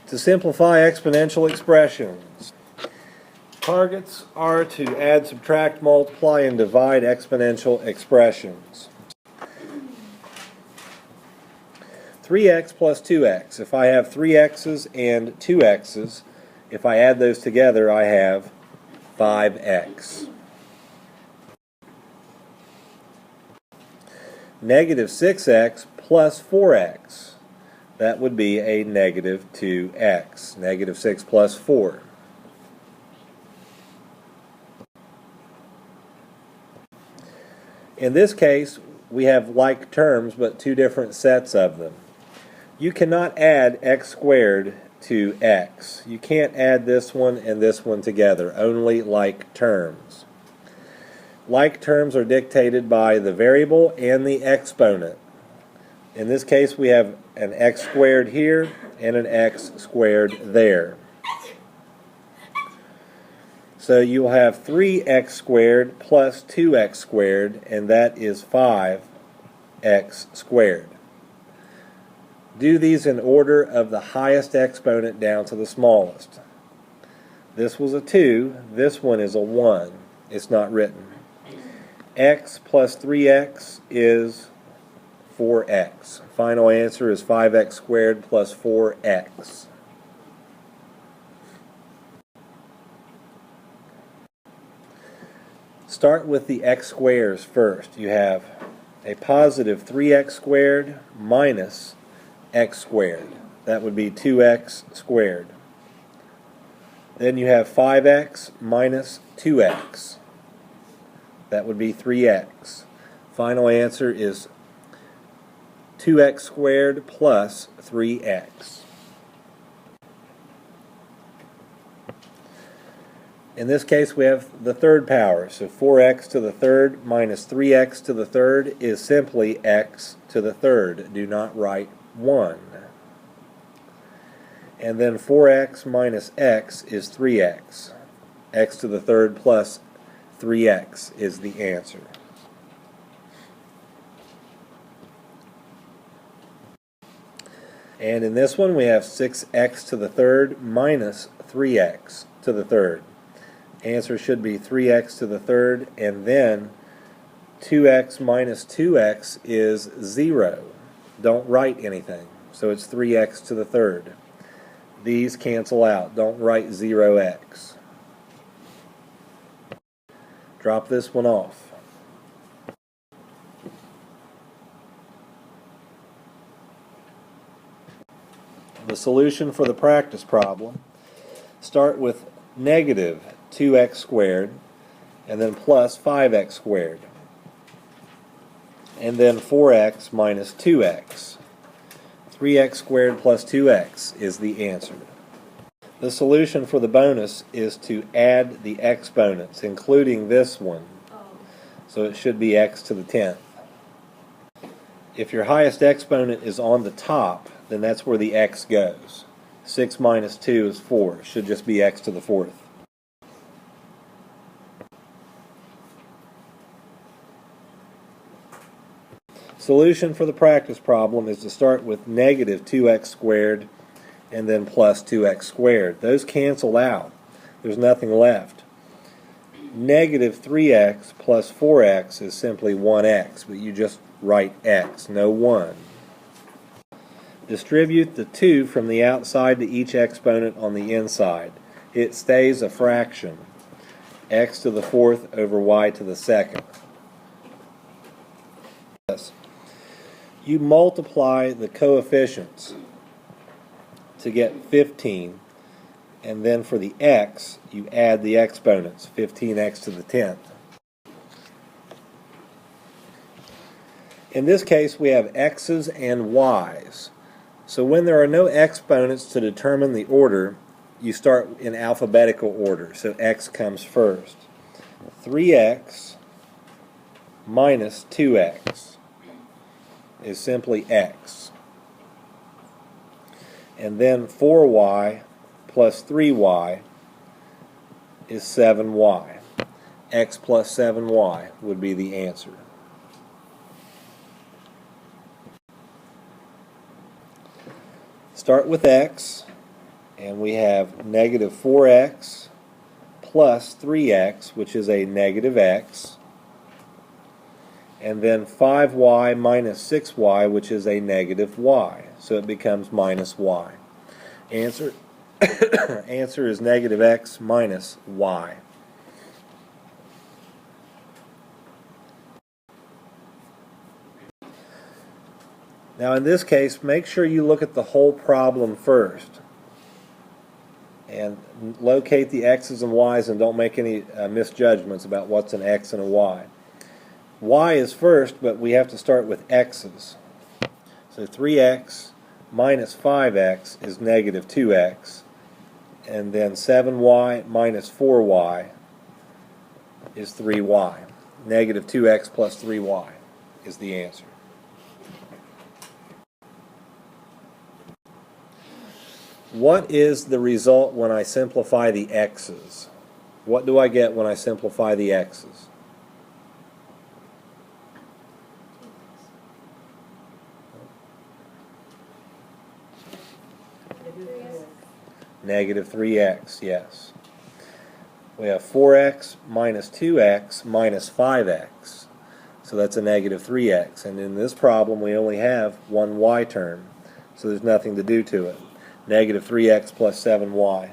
To simplify exponential expressions, targets are to add, subtract, multiply, and divide exponential expressions. 3x plus 2x. If I have 3x's and 2x's, if I add those together, I have 5x. Negative 6x plus 4x. That would be a negative 2x. Negative 6 plus 4. In this case, we have like terms, but two different sets of them. You cannot add x squared to x. You can't add this one and this one together, only like terms. Like terms are dictated by the variable and the exponent. In this case, we have an x squared here and an x squared there. So you'll have 3x squared plus 2x squared, and that is 5x squared. Do these in order of the highest exponent down to the smallest. This was a 2, this one is a 1. It's not written. X plus 3x is 4x. Final answer is 5x squared plus 4x. Start with the x squares first. You have a positive 3x squared minus x squared. That would be 2x squared. Then you have 5x minus 2x. That would be 3x. Final answer is 2x squared plus 3x. In this case, we have the third power, so 4x to the third minus 3x to the third is simply x to the third. Do not write 1. And then 4x minus x is 3x. X to the third plus 3x is the answer. And in this one, we have 6x to the third minus 3x to the third. Answer should be 3x to the third, and then 2x minus 2x is 0. Don't write anything, so it's 3x to the third. These cancel out. Don't write 0x. Drop this one off. The solution for the practice problem, start with negative 2x squared and then plus 5x squared and then 4x minus 2x. 3x squared plus 2x is the answer. The solution for the bonus is to add the exponents, including this one. So it should be x to the 10th. If your highest exponent is on the top, then that's where the x goes. 6 minus 2 is 4. It should just be x to the 4th. Solution for the practice problem is to start with negative 2x squared and then plus 2x squared. Those cancel out. There's nothing left. Negative 3x plus 4x is simply 1x, but you just write x, no 1. Distribute the 2 from the outside to each exponent on the inside. It stays a fraction. X to the 4th over y to the 2nd. You multiply the coefficients to get 15, and then for the x, you add the exponents, 15x to the 10th. In this case, we have x's and y's. So when there are no exponents to determine the order, you start in alphabetical order. So x comes first. 3x minus 2x is simply x. And then 4y plus 3y is 7y. X plus 7y would be the answer. Start with x, And we have negative 4x plus 3x, which is a negative x. And then 5y minus 6y, which is a negative y. So it becomes minus y. Answer, answer is negative x minus y. Now in this case, make sure you look at the whole problem first and locate the x's and y's and don't make any misjudgments about what's an x and a y. Y is first, but we have to start with x's. So 3x minus 5x is negative 2x, and then 7y minus 4y is 3y. Negative 2x plus 3y is the answer. What is the result when I simplify the x's? What do I get when I simplify the x's? Negative 3x, yes. We have 4x minus 2x minus 5x. So that's a negative 3x. And in this problem, we only have one y term. So there's nothing to do to it. Negative 3x plus 7y.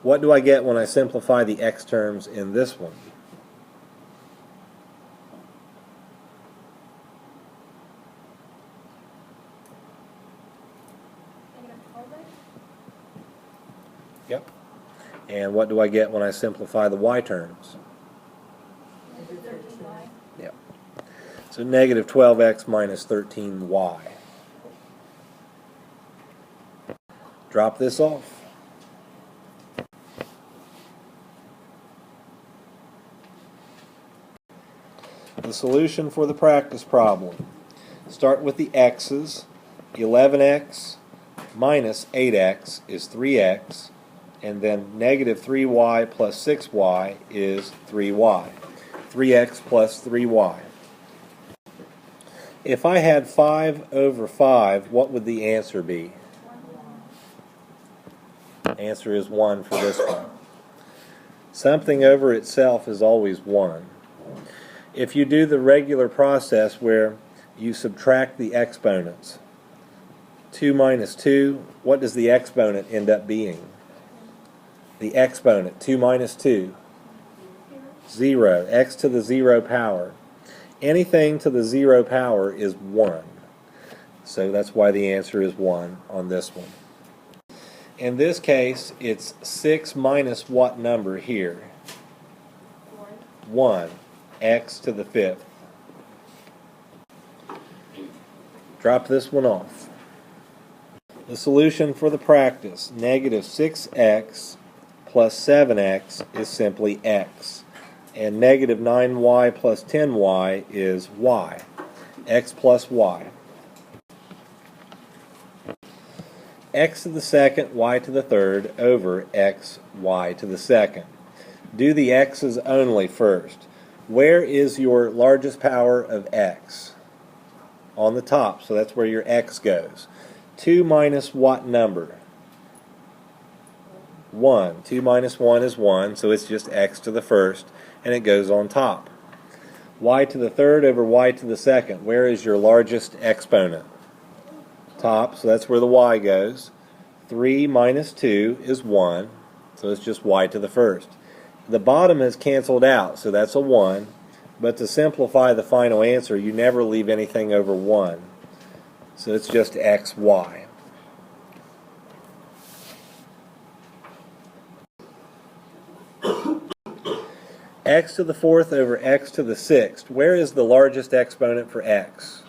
What do I get when I simplify the x terms in this one? Yep. And what do I get when I simplify the y terms? Yep. So negative 12x minus 13y. Drop this off. The solution for the practice problem. Start with the x's. 11x minus 8x is 3x. And then negative 3y plus 6y is 3y. 3x plus 3y. If I had 5 over 5, what would the answer be? Answer is 1 for this one. Something over itself is always 1. If you do the regular process where you subtract the exponents, 2 minus 2, what does the exponent end up being? The exponent, 2 minus 2, 0. X to the 0 power. Anything to the 0 power is 1. So that's why the answer is 1 on this one. In this case, it's 6 minus what number here? 1. X to the 5th. Drop this one off. The solution for the practice, negative 6x plus 7x is simply x. And negative 9y plus 10y is y. X plus y. X to the second, y to the third, over x, y to the second. Do the x's only first. Where is your largest power of x? On the top, so that's where your x goes. 2 minus what number? 1. 2 minus 1 is 1, so it's just x to the first, and it goes on top. Y to the third over y to the second. Where is your largest exponent? Top, so that's where the y goes. 3 minus 2 is 1, so it's just y to the first. The bottom is canceled out, so that's a 1, but to simplify the final answer, you never leave anything over 1. So it's just x, y. X to the fourth over x to the sixth. Where is the largest exponent for x?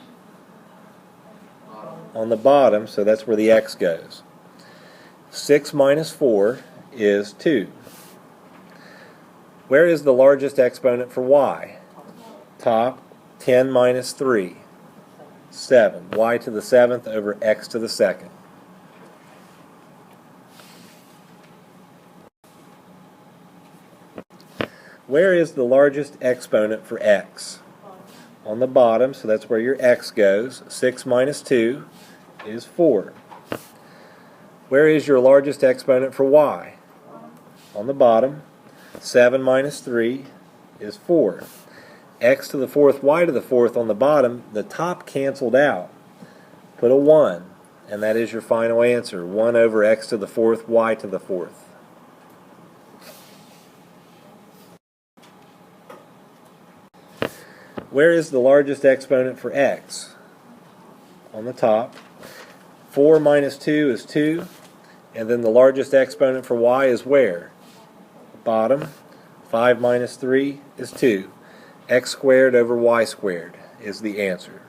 On the bottom, so that's where the x goes. 6 minus 4 is 2. Where is the largest exponent for y? Top. 10 minus 3. 7. Y to the seventh over x to the second. Where is the largest exponent for x? On the bottom, so that's where your x goes. 6 minus 2 is 4. Where is your largest exponent for y? On the bottom. 7 minus 3 is 4. X to the fourth, y to the fourth on the bottom, the top canceled out. Put a 1, and that is your final answer. 1 over x to the fourth, y to the fourth. Where is the largest exponent for x? On the top. 4 minus 2 is 2, and then the largest exponent for y is where? Bottom. 5 minus 3 is 2. X squared over y squared is the answer.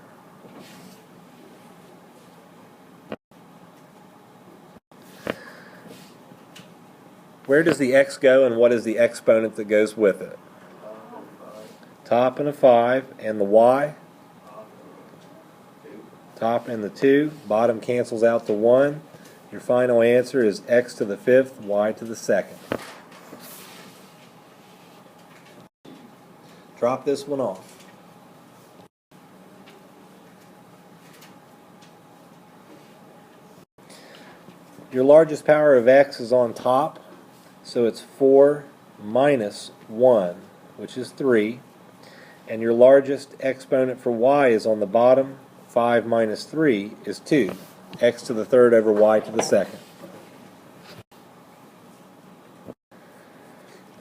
Where does the x go, and what is the exponent that goes with it? Top and a 5, and the y? Top and the 2, bottom cancels out the 1. Your final answer is x to the fifth, y to the second. Drop this one off. Your largest power of x is on top, so it's 4 minus 1, which is 3. And your largest exponent for y is on the bottom. 5 minus 3 is 2. X to the third over y to the second.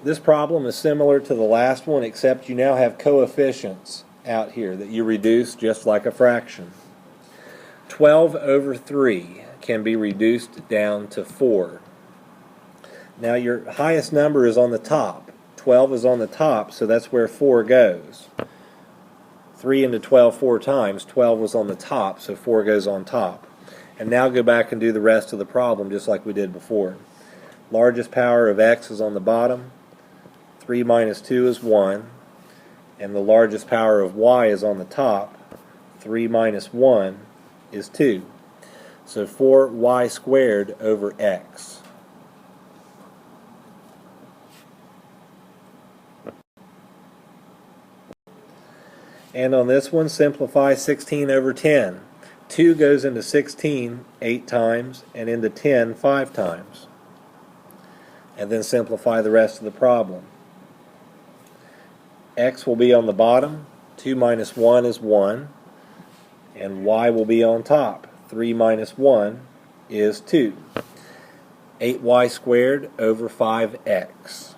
This problem is similar to the last one, except you now have coefficients out here that you reduce just like a fraction. 12 over 3 can be reduced down to 4. Now your highest number is on the top. 12 is on the top, so that's where 4 goes. 3 into 12 4 times. 12 was on the top, so 4 goes on top. And now go back and do the rest of the problem just like we did before. Largest power of x is on the bottom. 3 minus 2 is 1. And the largest power of y is on the top. 3 minus 1 is 2. So 4y squared over x. And on this one, simplify 16 over 10. 2 goes into 16 8 times and into 10 5 times. And then simplify the rest of the problem. X will be on the bottom. 2 minus 1 is 1. And y will be on top. 3 minus 1 is 2. 8y squared over 5x.